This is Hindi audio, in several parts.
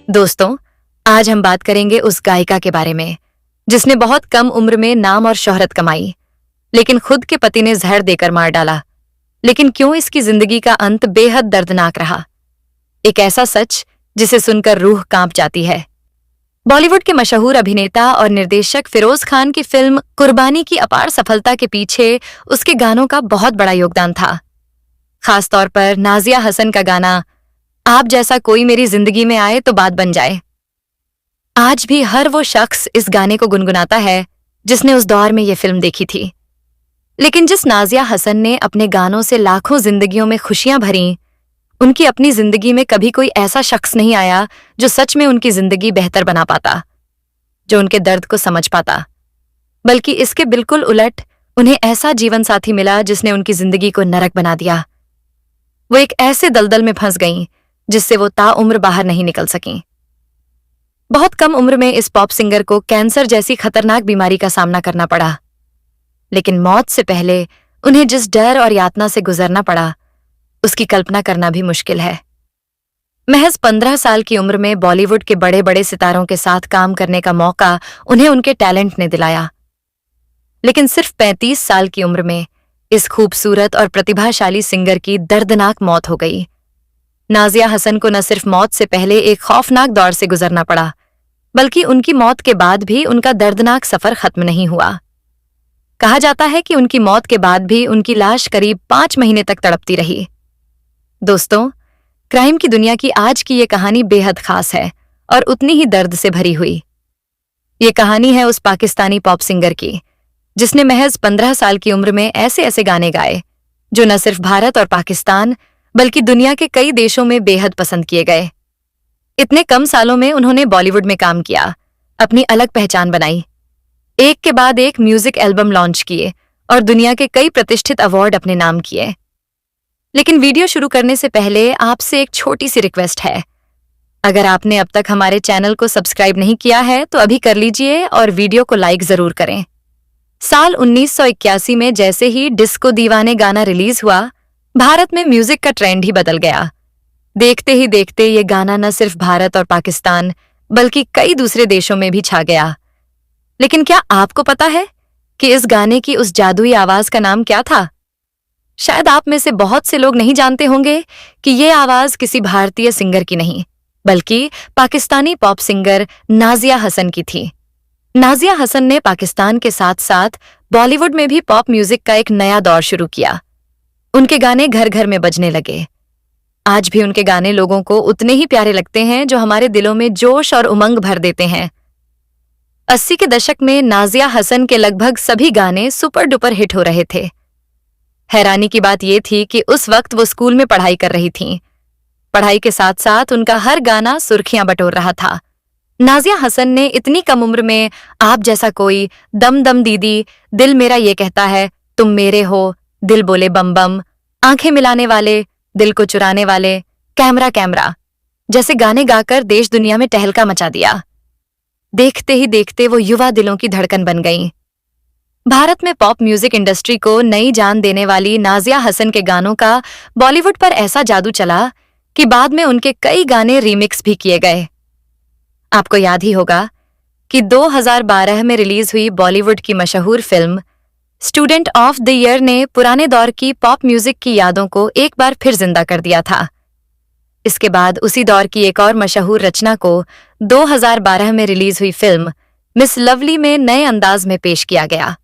दोस्तों, आज हम बात करेंगे उस गायिका के बारे में जिसने बहुत कम उम्र में नाम और शोहरत कमाई, लेकिन खुद के पति ने जहर देकर मार डाला। लेकिन क्यों इसकी जिंदगी का अंत बेहद दर्दनाक रहा? एक ऐसा सच जिसे सुनकर रूह कांप जाती है। बॉलीवुड के मशहूर अभिनेता और निर्देशक फिरोज खान की फिल्म कुर्बानी की अपार सफलता के पीछे उसके गानों का बहुत बड़ा योगदान था। खासतौर पर नाजिया हसन का गाना आप जैसा कोई मेरी जिंदगी में आए तो बात बन जाए। आज भी हर वो शख्स इस गाने को गुनगुनाता है जिसने उस दौर में ये फिल्म देखी थी। लेकिन जिस नाजिया हसन ने अपने गानों से लाखों जिंदगियों में खुशियां भरी, उनकी अपनी जिंदगी में कभी कोई ऐसा शख्स नहीं आया जो सच में उनकी जिंदगी बेहतर बना पाता, जो उनके दर्द को समझ पाता। बल्कि इसके बिल्कुल उलट उन्हें ऐसा जीवन साथी मिला जिसने उनकी जिंदगी को नरक बना दिया। वो एक ऐसे दलदल में फंस गईं जिससे वो ताउम्र बाहर नहीं निकल सकीं। बहुत कम उम्र में इस पॉप सिंगर को कैंसर जैसी खतरनाक बीमारी का सामना करना पड़ा। लेकिन मौत से पहले उन्हें जिस डर और यातना से गुजरना पड़ा, उसकी कल्पना करना भी मुश्किल है। महज 15 साल की उम्र में बॉलीवुड के बड़े बड़े सितारों के साथ काम करने का मौका उन्हें उनके टैलेंट ने दिलाया। लेकिन सिर्फ 35 साल की उम्र में इस खूबसूरत और प्रतिभाशाली सिंगर की दर्दनाक मौत हो गई। नाजिया हसन को न सिर्फ मौत से पहले एक खौफनाक दौर से गुजरना पड़ा, बल्कि उनकी मौत के बाद भी उनका दर्दनाक सफर खत्म नहीं हुआ। कहा जाता है कि उनकी मौत के बाद भी उनकी लाश करीब 5 महीने तक तड़पती रही। दोस्तों, क्राइम की दुनिया की आज की ये कहानी बेहद खास है और उतनी ही दर्द से भरी हुई। ये कहानी है उस पाकिस्तानी पॉप सिंगर की जिसने महज 15 साल की उम्र में ऐसे ऐसे गाने गाए जो न सिर्फ भारत और पाकिस्तान बल्कि दुनिया के कई देशों में बेहद पसंद किए गए। इतने कम सालों में उन्होंने बॉलीवुड में काम किया, अपनी अलग पहचान बनाई, एक के बाद एक म्यूजिक एल्बम लॉन्च किए और दुनिया के कई प्रतिष्ठित अवार्ड अपने नाम किए। लेकिन वीडियो शुरू करने से पहले आपसे एक छोटी सी रिक्वेस्ट है। अगर आपने अब तक हमारे चैनल को सब्सक्राइब नहीं किया है तो अभी कर लीजिए और वीडियो को लाइक जरूर करें। साल 1981 में जैसे ही डिस्को दीवाने गाना रिलीज हुआ, भारत में म्यूजिक का ट्रेंड ही बदल गया। देखते ही देखते ये गाना न सिर्फ भारत और पाकिस्तान बल्कि कई दूसरे देशों में भी छा गया। लेकिन क्या आपको पता है कि इस गाने की उस जादुई आवाज का नाम क्या था? शायद आप में से बहुत से लोग नहीं जानते होंगे कि ये आवाज किसी भारतीय सिंगर की नहीं बल्कि पाकिस्तानी पॉप सिंगर नाजिया हसन की थी। नाजिया हसन ने पाकिस्तान के साथ साथ बॉलीवुड में भी पॉप म्यूजिक का एक नया दौर शुरू किया। उनके गाने घर घर में बजने लगे। आज भी उनके गाने लोगों को उतने ही प्यारे लगते हैं जो हमारे दिलों में जोश और उमंग भर देते हैं। 80 के दशक में नाजिया हसन के लगभग सभी गाने सुपर डुपर हिट हो रहे थे। हैरानी की बात यह थी कि उस वक्त वो स्कूल में पढ़ाई कर रही थीं। पढ़ाई के साथ साथ उनका हर गाना सुर्खियां बटोर रहा था। नाजिया हसन ने इतनी कम उम्र में आप जैसा कोई, दम दम दीदी, दिल मेरा ये कहता है, तुम मेरे हो, दिल बोले बम बम, आंखें मिलाने वाले, दिल को चुराने वाले, कैमरा कैमरा जैसे गाने गाकर देश दुनिया में टहलका मचा दिया। देखते ही देखते वो युवा दिलों की धड़कन बन गईं। भारत में पॉप म्यूजिक इंडस्ट्री को नई जान देने वाली नाजिया हसन के गानों का बॉलीवुड पर ऐसा जादू चला कि बाद में उनके कई गाने रीमिक्स भी किए गए। आपको याद ही होगा कि 2012 में रिलीज हुई बॉलीवुड की मशहूर film student of the year ने पुराने दौर की पॉप म्यूजिक की यादों को एक बार फिर जिंदा कर दिया था। इसके बाद उसी दौर की एक और मशहूर रचना को 2012 में रिलीज हुई फिल्म मिस लवली में नए अंदाज में पेश किया गया।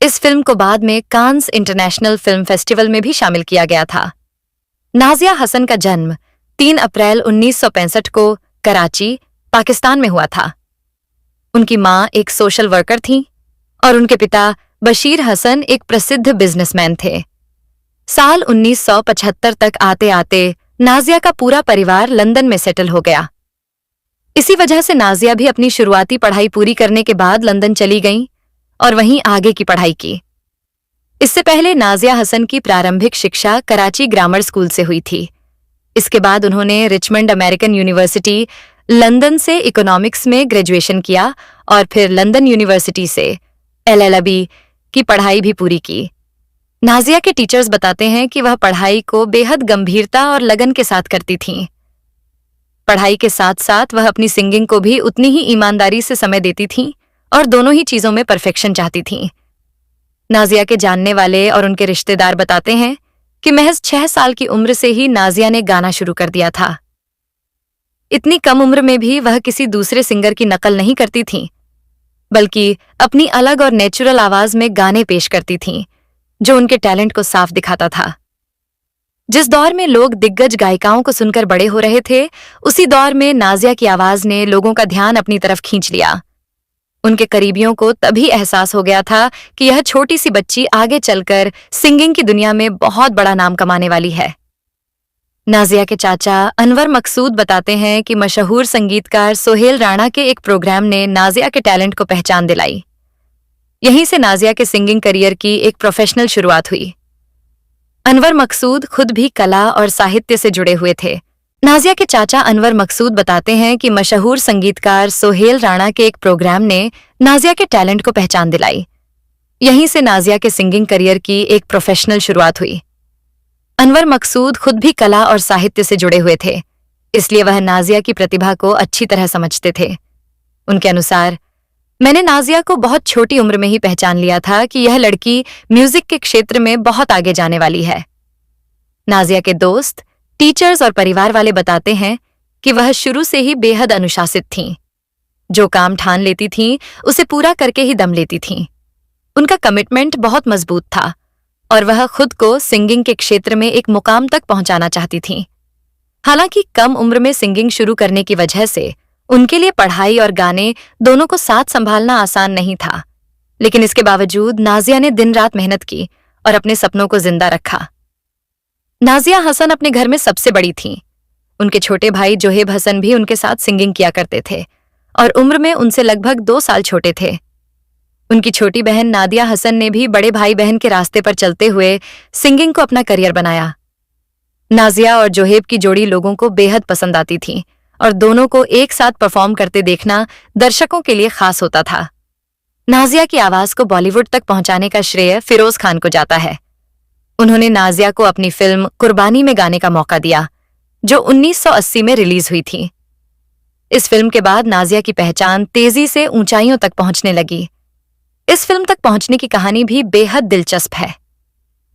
इस फिल्म को बाद में कांस इंटरनेशनल फिल्म फेस्टिवल में भी शामिल किया गया था। नाजिया हसन का जन्म 3 अप्रैल 1965 को कराची, पाकिस्तान में हुआ था। उनकी मां एक सोशल वर्कर थीं और उनके पिता बशीर हसन एक प्रसिद्ध बिजनेसमैन थे। साल 1975 तक आते आते नाजिया का पूरा परिवार लंदन में सेटल हो गया। इसी वजह से नाजिया भी अपनी शुरुआती पढ़ाई पूरी करने के बाद लंदन चली गईं और वहीं आगे की पढ़ाई की। इससे पहले नाजिया हसन की प्रारंभिक शिक्षा कराची ग्रामर स्कूल से हुई थी। इसके बाद उन्होंने रिचमंड अमेरिकन यूनिवर्सिटी लंदन से इकोनॉमिक्स में ग्रेजुएशन किया और फिर लंदन यूनिवर्सिटी से LLB की पढ़ाई भी पूरी की। नाजिया के टीचर्स बताते हैं कि वह पढ़ाई को बेहद गंभीरता और लगन के साथ करती थीं। पढ़ाई के साथ साथ वह अपनी सिंगिंग को भी उतनी ही ईमानदारी से समय देती थीं और दोनों ही चीजों में परफेक्शन चाहती थीं। नाजिया के जानने वाले और उनके रिश्तेदार बताते हैं कि महज 6 साल की उम्र से ही नाजिया ने गाना शुरू कर दिया था। इतनी कम उम्र में भी वह किसी दूसरे सिंगर की नकल नहीं करती थीं, बल्कि अपनी अलग और नेचुरल आवाज में गाने पेश करती थीं, जो उनके टैलेंट को साफ दिखाता था। जिस दौर में लोग दिग्गज गायिकाओं को सुनकर बड़े हो रहे थे, उसी दौर में नाजिया की आवाज ने लोगों का ध्यान अपनी तरफ खींच लिया। उनके करीबियों को तभी एहसास हो गया था कि यह छोटी सी बच्ची आगे चलकर सिंगिंग की दुनिया में बहुत बड़ा नाम कमाने वाली है। नाजिया के चाचा अनवर मकसूद बताते हैं कि मशहूर संगीतकार सोहेल राणा के एक प्रोग्राम ने नाजिया के टैलेंट को पहचान दिलाई। यहीं से नाजिया के सिंगिंग करियर की एक प्रोफेशनल शुरुआत हुई। अनवर मकसूद खुद भी कला और साहित्य से जुड़े हुए थे। नाजिया के चाचा अनवर मकसूद बताते हैं कि मशहूर संगीतकार सोहेल राणा के एक प्रोग्राम ने नाजिया के टैलेंट को पहचान दिलाई। यहीं से नाजिया के सिंगिंग करियर की एक प्रोफेशनल शुरुआत हुई। अनवर मकसूद खुद भी कला और साहित्य से जुड़े हुए थे, इसलिए वह नाजिया की प्रतिभा को अच्छी तरह समझते थे। उनके अनुसार, मैंने नाजिया को बहुत छोटी उम्र में ही पहचान लिया था कि यह लड़की म्यूजिक के क्षेत्र में बहुत आगे जाने वाली है। नाजिया के दोस्त, टीचर्स और परिवार वाले बताते हैं कि वह शुरू से ही बेहद अनुशासित थीं। जो काम ठान लेती थीं, उसे पूरा करके ही दम लेती थीं। उनका कमिटमेंट बहुत मजबूत था और वह खुद को सिंगिंग के क्षेत्र में एक मुकाम तक पहुंचाना चाहती थीं। हालांकि कम उम्र में सिंगिंग शुरू करने की वजह से उनके लिए पढ़ाई और गाने दोनों को साथ संभालना आसान नहीं था, लेकिन इसके बावजूद नाजिया ने दिन रात मेहनत की और अपने सपनों को जिंदा रखा। नाजिया हसन अपने घर में सबसे बड़ी थीं। उनके छोटे भाई जोहेब हसन भी उनके साथ सिंगिंग किया करते थे और उम्र में उनसे लगभग 2 साल छोटे थे। उनकी छोटी बहन नादिया हसन ने भी बड़े भाई बहन के रास्ते पर चलते हुए सिंगिंग को अपना करियर बनाया। नाजिया और जोहेब की जोड़ी लोगों को बेहद पसंद आती थी और दोनों को एक साथ परफॉर्म करते देखना दर्शकों के लिए खास होता था। नाजिया की आवाज को बॉलीवुड तक पहुंचाने का श्रेय फिरोज खान को जाता है। उन्होंने नाजिया को अपनी फिल्म कुर्बानी में गाने का मौका दिया, जो 1980 में रिलीज हुई थी। इस फिल्म के बाद नाजिया की पहचान तेजी से ऊंचाइयों तक पहुंचने लगी। इस फिल्म तक पहुंचने की कहानी भी बेहद दिलचस्प है।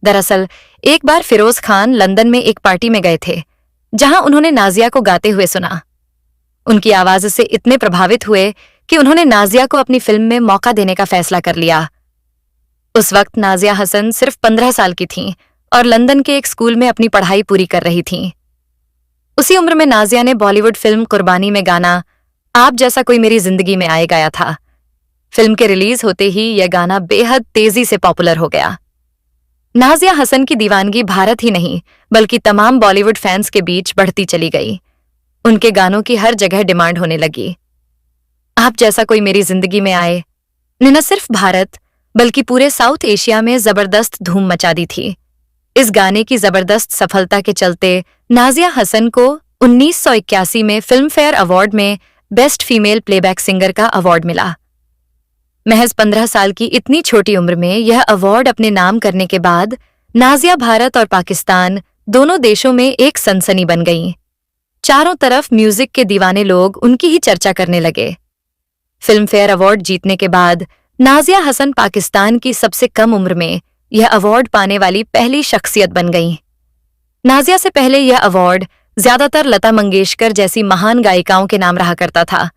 दरअसल एक बार फिरोज खान लंदन में एक पार्टी में गए थे, जहां उन्होंने नाजिया को गाते हुए सुना। उनकी आवाज से इतने प्रभावित हुए कि उन्होंने नाजिया को अपनी फिल्म में मौका देने का फैसला कर लिया। उस वक्त नाजिया हसन सिर्फ 15 साल की थीं और लंदन के एक स्कूल में अपनी पढ़ाई पूरी कर रही थीं। उसी उम्र में नाजिया ने बॉलीवुड फिल्म कुर्बानी में गाना आप जैसा कोई मेरी जिंदगी में आए गाया था। फिल्म के रिलीज होते ही यह गाना बेहद तेजी से पॉपुलर हो गया। नाजिया हसन की दीवानगी भारत ही नहीं बल्कि तमाम बॉलीवुड फैंस के बीच बढ़ती चली गई। उनके गानों की हर जगह डिमांड होने लगी। आप जैसा कोई मेरी जिंदगी में आए ने न सिर्फ भारत बल्कि पूरे साउथ एशिया में जबरदस्त धूम मचा दी थी। इस गाने की जबरदस्त सफलता के चलते नाजिया हसन को 1981 में फिल्म फेयर अवार्ड में बेस्ट फीमेल प्लेबैक सिंगर का अवार्ड मिला। महज 15 साल की इतनी छोटी उम्र में यह अवार्ड अपने नाम करने के बाद नाजिया भारत और पाकिस्तान दोनों देशों में एक सनसनी बन गईं। चारों तरफ म्यूजिक के दीवाने लोग उनकी ही चर्चा करने लगे। फिल्म फेयर अवार्ड जीतने के बाद नाजिया हसन पाकिस्तान की सबसे कम उम्र में यह अवार्ड पाने वाली पहली शख्सियत बन गईं। नाजिया से पहले यह अवार्ड ज्यादातर लता मंगेशकर जैसी महान गायिकाओं के नाम रहा करता था,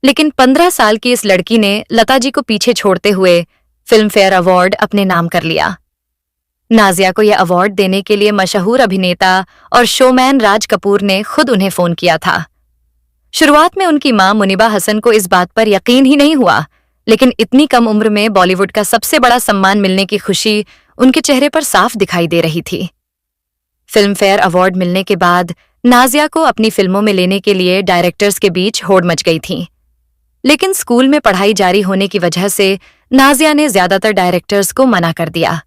लेकिन 15 साल की इस लड़की ने लता जी को पीछे छोड़ते हुए फिल्म फेयर अवार्ड अपने नाम कर लिया। नाजिया को यह अवार्ड देने के लिए मशहूर अभिनेता और शोमैन राज कपूर ने खुद उन्हें फोन किया था। शुरुआत में उनकी मां मुनिबा हसन को इस बात पर यकीन ही नहीं हुआ, लेकिन इतनी कम उम्र में बॉलीवुड का सबसे बड़ा सम्मान मिलने की खुशी उनके चेहरे पर साफ दिखाई दे रही थी। फिल्म फेयर अवार्ड मिलने के बाद नाजिया को अपनी फिल्मों में लेने के लिए डायरेक्टर्स के बीच होड़ मच गई थी, लेकिन स्कूल में पढ़ाई जारी होने की वजह से नाजिया ने ज्यादातर डायरेक्टर्स को मना कर दिया।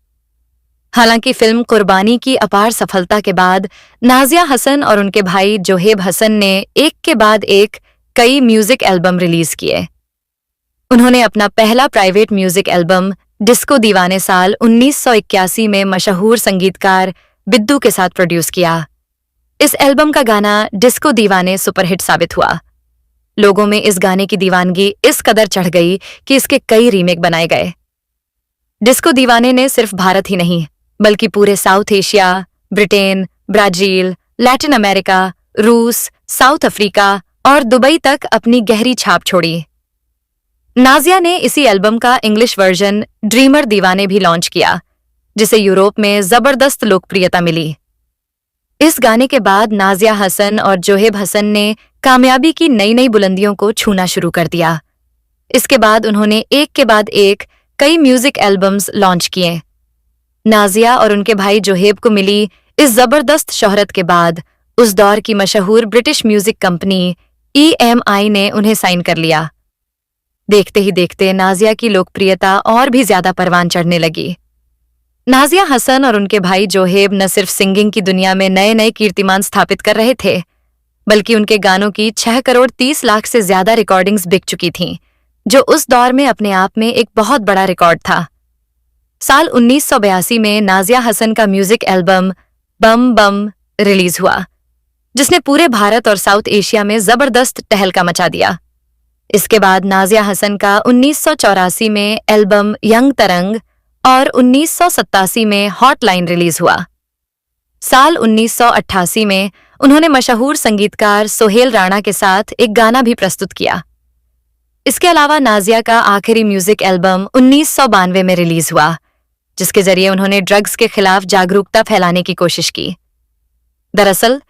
हालांकि फिल्म कुर्बानी की अपार सफलता के बाद नाजिया हसन और उनके भाई जोहेब हसन ने एक के बाद एक कई म्यूजिक एल्बम रिलीज किए। उन्होंने अपना पहला प्राइवेट म्यूजिक एल्बम डिस्को दीवाने साल 1981 में मशहूर संगीतकार बिद्दू के साथ प्रोड्यूस किया। इस एल्बम का गाना डिस्को दीवाने सुपरहिट साबित हुआ। लोगों में इस गाने की दीवानगी इस कदर चढ़ गई कि इसके कई रीमेक बनाए गए। डिस्को दीवाने ने सिर्फ भारत ही नहीं बल्कि पूरे south Asia, Britain, Brazil, Latin America, रूस, साउथ अफ्रीका और दुबई तक अपनी गहरी छाप छोड़ी। नाजिया ने इसी एल्बम का इंग्लिश वर्जन ड्रीमर दीवाने भी लॉन्च किया, जिसे यूरोप में जबरदस्त लोकप्रियता मिली। इस गाने के बाद नाजिया हसन और जोहेब हसन ने कामयाबी की नई नई बुलंदियों को छूना शुरू कर दिया। इसके बाद उन्होंने एक के बाद एक कई म्यूजिक एल्बम्स लॉन्च किए। नाजिया और उनके भाई जोहेब को मिली इस जबरदस्त शोहरत के बाद उस दौर की मशहूर ब्रिटिश म्यूजिक कंपनी EMI ने उन्हें साइन कर लिया। देखते ही देखते नाजिया की लोकप्रियता और भी ज्यादा परवान चढ़ने लगी। नाजिया हसन और उनके भाई जोहेब न सिर्फ सिंगिंग की दुनिया में नए नए कीर्तिमान स्थापित कर रहे थे, बल्कि उनके गानों की 6 करोड़ 30 लाख से ज्यादा रिकॉर्डिंग्स बिक चुकी थीं, जो उस दौर में अपने आप में एक बहुत बड़ा रिकॉर्ड था। साल 1982 में नाजिया हसन का म्यूजिक एल्बम बम बम रिलीज हुआ, जिसने पूरे भारत और साउथ एशिया में जबरदस्त टहलका मचा दिया। इसके बाद नाजिया हसन का 1984 में एल्बम यंग तरंग और 1987 में हॉटलाइन रिलीज हुआ। साल 1988 में उन्होंने मशहूर संगीतकार सोहेल राणा के साथ एक गाना भी प्रस्तुत किया। इसके अलावा नाजिया का आखिरी म्यूजिक एल्बम 1992 में रिलीज हुआ, जिसके जरिए उन्होंने ड्रग्स के खिलाफ जागरूकता फैलाने की कोशिश की। दरअसल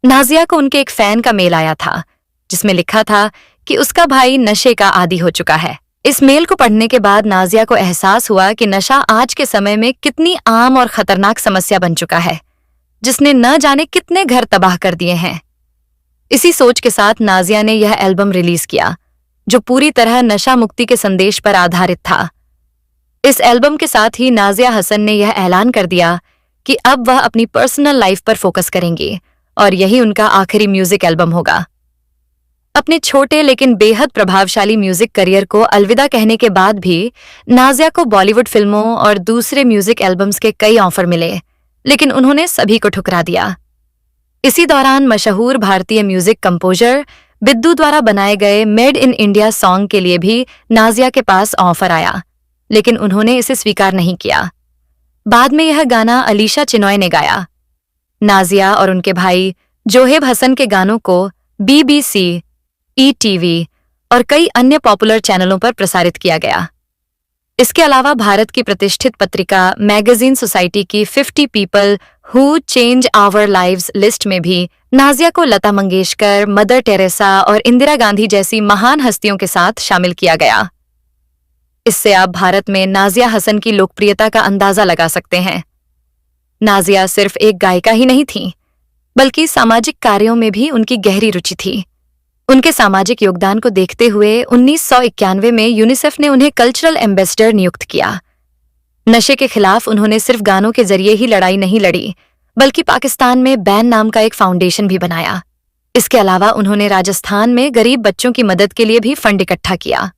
नाजिया को उनके एक फैन का मेल आया था, जिसमें लिखा था कि उसका भाई नशे का आदी हो चुका है। इस मेल को पढ़ने के बाद नाजिया को एहसास हुआ कि नशा आज के समय में कितनी आम और खतरनाक समस्या बन चुका है, जिसने न जाने कितने घर तबाह कर दिए हैं। इसी सोच के साथ नाजिया ने यह एल्बम रिलीज किया, जो पूरी तरह नशा मुक्ति के संदेश पर आधारित था। इस एल्बम के साथ ही नाजिया हसन ने यह ऐलान कर दिया कि अब वह अपनी पर्सनल लाइफ पर फोकस करेंगी और यही उनका आखिरी म्यूजिक एल्बम होगा। अपने छोटे लेकिन बेहद प्रभावशाली म्यूजिक करियर को अलविदा कहने के बाद भी नाजिया को बॉलीवुड फिल्मों और दूसरे म्यूजिक एल्बम्स के कई ऑफर मिले, लेकिन उन्होंने सभी को ठुकरा दिया। इसी दौरान मशहूर भारतीय म्यूजिक कंपोजर बिद्दू द्वारा बनाए गए मेड इन इंडिया सॉन्ग के लिए भी नाजिया के पास ऑफर आया, लेकिन उन्होंने इसे स्वीकार नहीं किया। बाद में यह गाना अलीशा चिनॉय ने गाया। नाजिया और उनके भाई जोहेब हसन के गानों को BBC, ETV और कई अन्य पॉपुलर चैनलों पर प्रसारित किया गया। इसके अलावा भारत की प्रतिष्ठित पत्रिका मैगजीन सोसाइटी की 50 people who change our lives list में भी नाजिया को लता मंगेशकर, मदर टेरेसा और इंदिरा गांधी जैसी महान हस्तियों के साथ शामिल किया गया। इससे आप भारत में नाजिया हसन की लोकप्रियता का अंदाजा लगा सकते हैं। नाजिया सिर्फ एक गायिका ही नहीं थी, बल्कि सामाजिक कार्यों में भी उनकी गहरी रुचि थी। उनके सामाजिक योगदान को देखते हुए 1991 में यूनिसेफ ने उन्हें कल्चरल एम्बेसडर नियुक्त किया। नशे के खिलाफ उन्होंने सिर्फ गानों के जरिए ही लड़ाई नहीं लड़ी, बल्कि पाकिस्तान में बैन नाम का एक फाउंडेशन भी बनाया। इसके अलावा उन्होंने राजस्थान में गरीब बच्चों की मदद के लिए भी फंड इकट्ठा किया।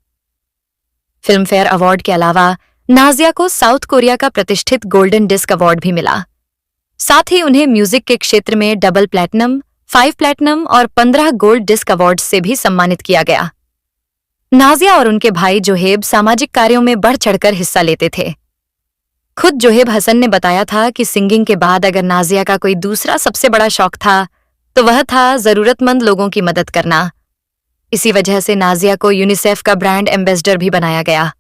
फिल्म फेयर अवार्ड के अलावा नाजिया को साउथ कोरिया का प्रतिष्ठित गोल्डन डिस्क अवार्ड भी मिला। साथ ही उन्हें म्यूजिक के क्षेत्र में डबल प्लैटिनम, 5 प्लैटिनम और 15 गोल्ड डिस्क अवार्ड्स से भी सम्मानित किया गया। नाजिया और उनके भाई जोहेब सामाजिक कार्यों में बढ़ चढ़कर हिस्सा लेते थे। खुद जोहेब हसन ने बताया था कि सिंगिंग के बाद अगर नाजिया का कोई दूसरा सबसे बड़ा शौक था, तो वह था जरूरतमंद लोगों की मदद करना। इसी वजह से नाजिया को यूनिसेफ का ब्रांड एम्बेसडर भी बनाया गया।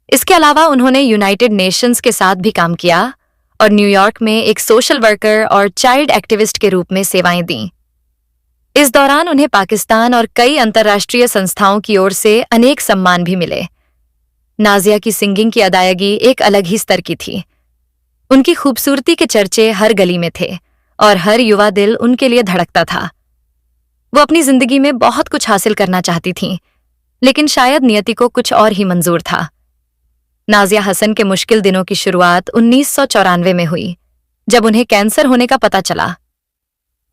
इसके अलावा उन्होंने यूनाइटेड नेशंस के साथ भी काम किया और न्यूयॉर्क में एक सोशल वर्कर और चाइल्ड एक्टिविस्ट के रूप में सेवाएं दी। इस दौरान उन्हें पाकिस्तान और कई अंतर्राष्ट्रीय संस्थाओं की ओर से अनेक सम्मान भी मिले। नाजिया की सिंगिंग की अदायगी एक अलग ही स्तर की थी। उनकी खूबसूरती के चर्चे हर गली में थे और हर युवा दिल उनके लिए धड़कता था। वो अपनी जिंदगी में बहुत कुछ हासिल करना चाहती थीं, लेकिन शायद नियति को कुछ और ही मंजूर था। नाजिया हसन के मुश्किल दिनों की शुरुआत 1994 में हुई, जब उन्हें कैंसर होने का पता चला।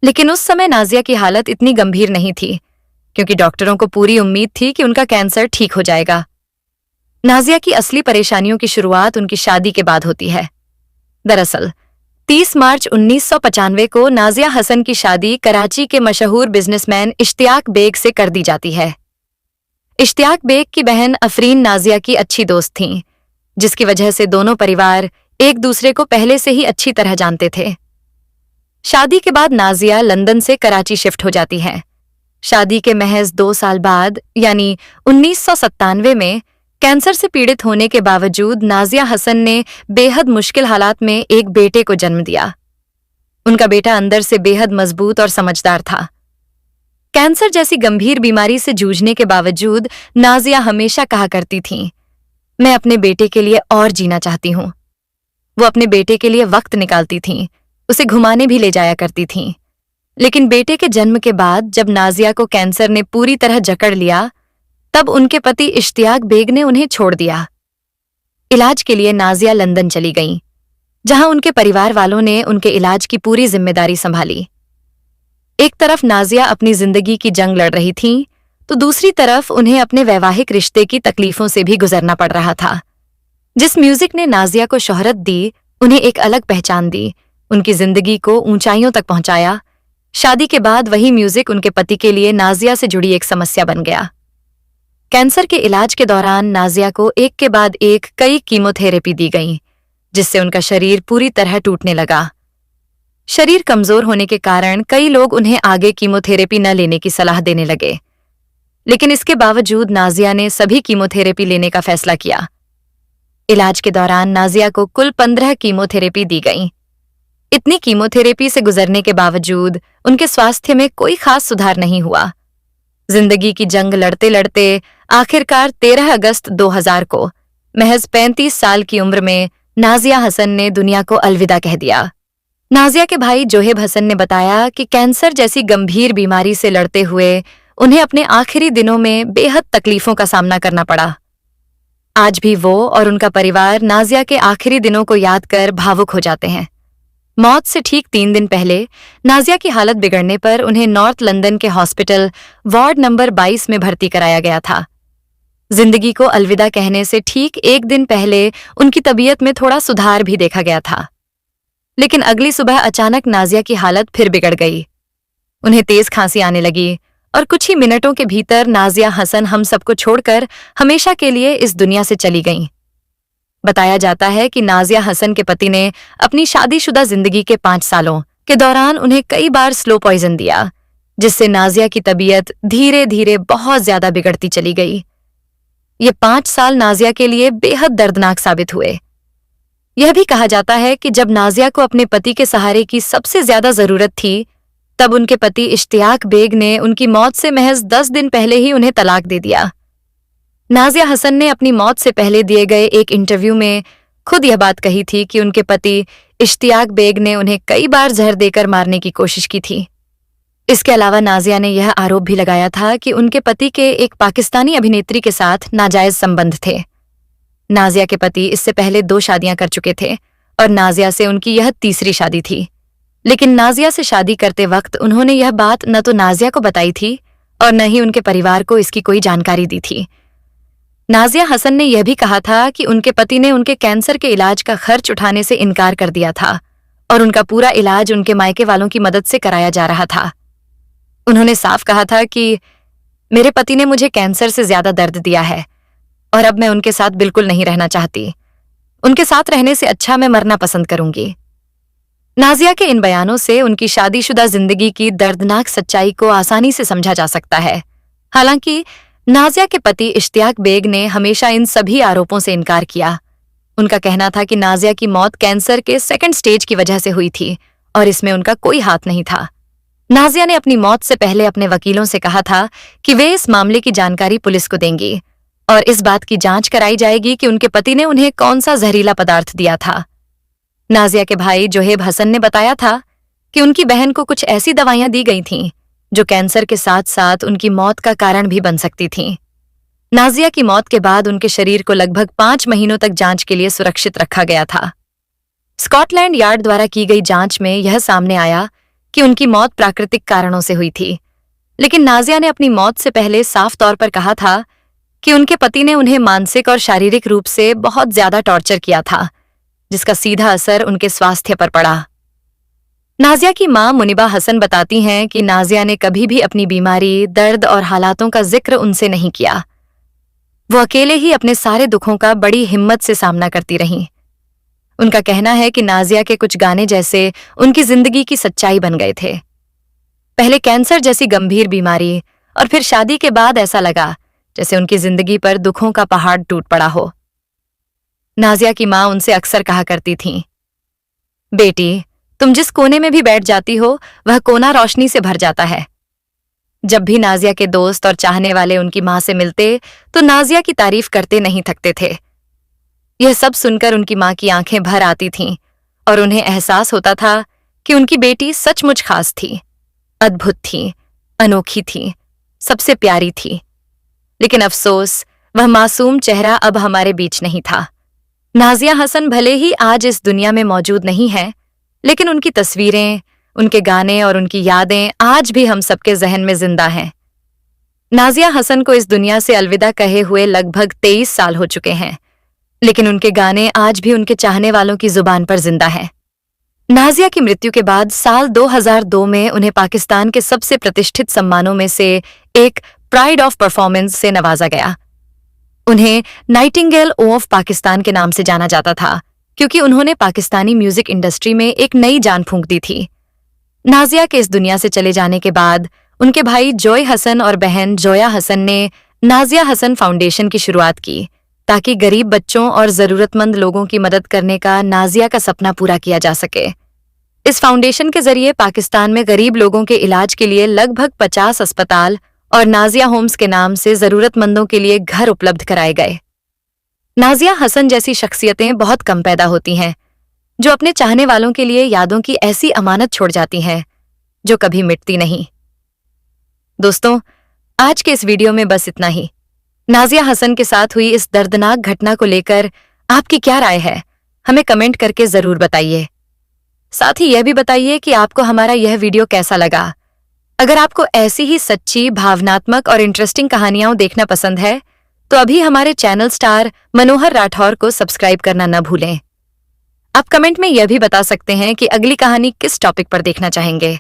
लेकिन उस समय नाजिया की हालत इतनी गंभीर नहीं थी, क्योंकि डॉक्टरों को पूरी उम्मीद थी कि उनका कैंसर ठीक हो जाएगा। नाजिया की असली परेशानियों की शुरुआत उनकी शादी के बाद होती है। दरअसल 30 मार्च 1995 को नाजिया हसन की शादी कराची के मशहूर बिजनेसमैन इश्तियाक बेग से कर दी जाती है। इश्तियाक बेग की बहन अफरीन नाजिया की अच्छी दोस्त थीं, जिसकी वजह से दोनों परिवार एक दूसरे को पहले से ही अच्छी तरह जानते थे। शादी के बाद नाजिया लंदन से कराची शिफ्ट हो जाती हैं। शादी के महज 2 साल बाद यानी 1997 में कैंसर से पीड़ित होने के बावजूद नाजिया हसन ने बेहद मुश्किल हालात में एक बेटे को जन्म दिया। उनका बेटा अंदर से बेहद मजबूत और समझदार था। कैंसर जैसी गंभीर बीमारी से जूझने के बावजूद नाजिया हमेशा कहा करती थीं, मैं अपने बेटे के लिए और जीना चाहती हूं। वो अपने बेटे के लिए वक्त निकालती थीं, उसे घुमाने भी ले जाया करती थीं। लेकिन बेटे के जन्म के बाद जब नाजिया को कैंसर ने पूरी तरह जकड़ लिया, तब उनके पति इश्तियाक बेग ने उन्हें छोड़ दिया। इलाज के लिए नाजिया लंदन चली गईं, जहां उनके परिवार वालों ने उनके इलाज की पूरी जिम्मेदारी संभाली। एक तरफ नाजिया अपनी जिंदगी की जंग लड़ रही थीं, तो दूसरी तरफ उन्हें अपने वैवाहिक रिश्ते की तकलीफों से भी गुजरना पड़ रहा था। जिस म्यूजिक ने नाजिया को शोहरत दी, उन्हें एक अलग पहचान दी, उनकी जिंदगी को ऊंचाइयों तक पहुंचाया, शादी के बाद वही म्यूजिक उनके पति के लिए नाजिया से जुड़ी एक समस्या बन गया। कैंसर के इलाज के दौरान नाजिया को एक के बाद एक कई कीमोथेरेपी दी गईं, जिससे उनका शरीर पूरी तरह टूटने लगा। शरीर कमजोर होने के कारण कई लोग उन्हें आगे कीमोथेरेपी न लेने की सलाह देने लगे, लेकिन इसके बावजूद नाजिया ने सभी कीमोथेरेपी लेने का फैसला किया। इलाज के दौरान नाजिया को कुल 15 कीमोथेरेपी दी गईं। इतनी कीमोथेरेपी से गुजरने के बावजूद उनके स्वास्थ्य में कोई खास सुधार नहीं हुआ। जिंदगी की जंग लड़ते लड़ते आखिरकार 13 अगस्त 2000 को महज 35 साल की उम्र में नाजिया हसन ने दुनिया को अलविदा कह दिया। नाजिया के भाई जोहेब हसन ने बताया कि कैंसर जैसी गंभीर बीमारी से लड़ते हुए उन्हें अपने आखिरी दिनों में बेहद तकलीफों का सामना करना पड़ा। आज भी वो और उनका परिवार नाजिया के आखिरी दिनों को याद कर भावुक हो जाते हैं। मौत से ठीक 3 दिन पहले नाजिया की हालत बिगड़ने पर उन्हें नॉर्थ लंदन के हॉस्पिटल वार्ड नंबर 22 में भर्ती कराया गया था। जिंदगी को अलविदा कहने से ठीक 1 दिन पहले उनकी तबीयत में थोड़ा सुधार भी देखा गया था, लेकिन अगली सुबह अचानक नाजिया की हालत फिर बिगड़ गई। उन्हें तेज खांसी आने लगी और कुछ ही मिनटों के भीतर नाजिया हसन हम सबको छोड़कर हमेशा के लिए इस दुनिया से चली गईं। बताया जाता है कि नाजिया हसन के पति ने अपनी शादीशुदा जिंदगी के 5 सालों के दौरान उन्हें कई बार स्लो पॉइजन दिया, जिससे नाजिया की तबीयत धीरे धीरे बहुत ज्यादा बिगड़ती चली गई। ये 5 साल नाजिया के लिए बेहद दर्दनाक साबित हुए। यह भी कहा जाता है कि जब नाजिया को अपने पति के सहारे की सबसे ज्यादा जरूरत थी, तब उनके पति इश्तियाक बेग ने उनकी मौत से महज 10 दिन पहले ही उन्हें तलाक दे दिया। नाजिया हसन ने अपनी मौत से पहले दिए गए एक इंटरव्यू में खुद यह बात कही थी कि उनके पति इश्तियाक बेग ने उन्हें कई बार जहर देकर मारने की कोशिश की थी। इसके अलावा नाजिया ने यह आरोप भी लगाया था कि उनके पति के एक पाकिस्तानी अभिनेत्री के साथ नाजायज संबंध थे। नाजिया के पति इससे पहले 2 शादियां कर चुके थे और नाजिया से उनकी यह तीसरी शादी थी, लेकिन नाजिया से शादी करते वक्त उन्होंने यह बात न तो नाजिया को बताई थी और न ही उनके परिवार को इसकी कोई जानकारी दी थी। नाजिया हसन ने यह भी कहा था कि उनके पति ने उनके कैंसर के इलाज का खर्च उठाने से इनकार कर दिया था और उनका पूरा इलाज उनके मायके वालों की मदद से कराया जा रहा था। उन्होंने साफ कहा था कि मेरे पति ने मुझे कैंसर से ज्यादा दर्द दिया है और अब मैं उनके साथ बिल्कुल नहीं रहना चाहती। उनके साथ रहने से अच्छा मैं मरना पसंद करूंगी। नाजिया के इन बयानों से उनकी शादीशुदा जिंदगी की दर्दनाक सच्चाई को आसानी से समझा जा सकता है। हालांकि नाजिया के पति इश्तियाक बेग ने हमेशा इन सभी आरोपों से इनकार किया। उनका कहना था कि नाजिया की मौत कैंसर के 2nd स्टेज की वजह से हुई थी और इसमें उनका कोई हाथ नहीं था। नाजिया ने अपनी मौत से पहले अपने वकीलों से कहा था कि वे इस मामले की जानकारी पुलिस को देंगी और इस बात की जांच कराई जाएगी कि उनके पति ने उन्हें कौन सा जहरीला पदार्थ दिया था। नाजिया के भाई जोहेब हसन ने बताया था कि उनकी बहन को कुछ ऐसी दवाइयां दी गई थीं जो कैंसर के साथ साथ उनकी मौत का कारण भी बन सकती थीं। नाजिया की मौत के बाद उनके शरीर को लगभग 5 महीनों तक जांच के लिए सुरक्षित रखा गया था। स्कॉटलैंड यार्ड द्वारा की गई जांच में यह सामने आया कि उनकी मौत प्राकृतिक कारणों से हुई थी, लेकिन नाजिया ने अपनी मौत से पहले साफ तौर पर कहा था कि उनके पति ने उन्हें मानसिक और शारीरिक रूप से बहुत ज्यादा टॉर्चर किया था, जिसका सीधा असर उनके स्वास्थ्य पर पड़ा। नाजिया की मां मुनिबा हसन बताती हैं कि नाजिया ने कभी भी अपनी बीमारी, दर्द और हालातों का जिक्र उनसे नहीं किया। वो अकेले ही अपने सारे दुखों का बड़ी हिम्मत से सामना करती रहीं। उनका कहना है कि नाजिया के कुछ गाने जैसे उनकी जिंदगी की सच्चाई बन गए थे। पहले कैंसर जैसी गंभीर बीमारी और फिर शादी के बाद ऐसा लगा जैसे उनकी जिंदगी पर दुखों का पहाड़ टूट पड़ा हो। नाजिया की मां उनसे अक्सर कहा करती थीं, बेटी, तुम जिस कोने में भी बैठ जाती हो वह कोना रोशनी से भर जाता है। जब भी नाजिया के दोस्त और चाहने वाले उनकी मां से मिलते तो नाजिया की तारीफ करते नहीं थकते थे। यह सब सुनकर उनकी मां की आंखें भर आती थीं और उन्हें एहसास होता था कि उनकी बेटी सचमुच खास थी, अद्भुत थी, अनोखी थी, सबसे प्यारी थी। लेकिन अफसोस, वह मासूम चेहरा अब हमारे बीच नहीं था। नाजिया हसन भले ही आज इस दुनिया में मौजूद नहीं है, लेकिन उनकी तस्वीरें, उनके गाने और उनकी यादें आज भी हम सबके जहन में जिंदा हैं। नाजिया हसन को इस दुनिया से अलविदा कहे हुए लगभग 23 साल हो चुके हैं, लेकिन उनके गाने आज भी उनके चाहने वालों की जुबान पर जिंदा हैं। नाजिया की मृत्यु के बाद साल 2002 में उन्हें पाकिस्तान के सबसे प्रतिष्ठित सम्मानों में से एक प्राइड ऑफ परफॉर्मेंस से नवाजा गया। उन्हें नाइटिंगेल ऑफ पाकिस्तान के नाम से जाना जाता था, क्योंकि उन्होंने पाकिस्तानी म्यूजिक इंडस्ट्री में एक नई जान फूंक दी थी। नाजिया के इस दुनिया से चले जाने के बाद उनके भाई जॉय हसन और बहन जोया हसन ने नाजिया हसन फाउंडेशन की शुरुआत की, ताकि गरीब बच्चों और जरूरतमंद लोगों की मदद करने का नाजिया का सपना पूरा किया जा सके। इस फाउंडेशन के जरिए पाकिस्तान में गरीब लोगों के इलाज के लिए लगभग 50 अस्पताल और नाजिया होम्स के नाम से जरूरतमंदों के लिए घर उपलब्ध कराए गए। नाजिया हसन जैसी शख्सियतें बहुत कम पैदा होती हैं, जो अपने चाहने वालों के लिए यादों की ऐसी अमानत छोड़ जाती हैं जो कभी मिटती नहीं। दोस्तों, आज के इस वीडियो में बस इतना ही। नाजिया हसन के साथ हुई इस दर्दनाक घटना को लेकर आपकी क्या राय है, हमें कमेंट करके जरूर बताइए। साथ ही यह भी बताइए कि आपको हमारा यह वीडियो कैसा लगा। अगर आपको ऐसी ही सच्ची, भावनात्मक और इंटरेस्टिंग कहानियां देखना पसंद है तो अभी हमारे चैनल स्टार मनोहर राठौर को सब्सक्राइब करना न भूलें। आप कमेंट में यह भी बता सकते हैं कि अगली कहानी किस टॉपिक पर देखना चाहेंगे।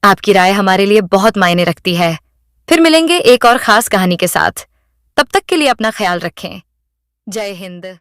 आपकी राय हमारे लिए बहुत मायने रखती है। फिर मिलेंगे एक और खास कहानी के साथ। तब तक के लिए अपना ख्याल रखें। जय हिंद।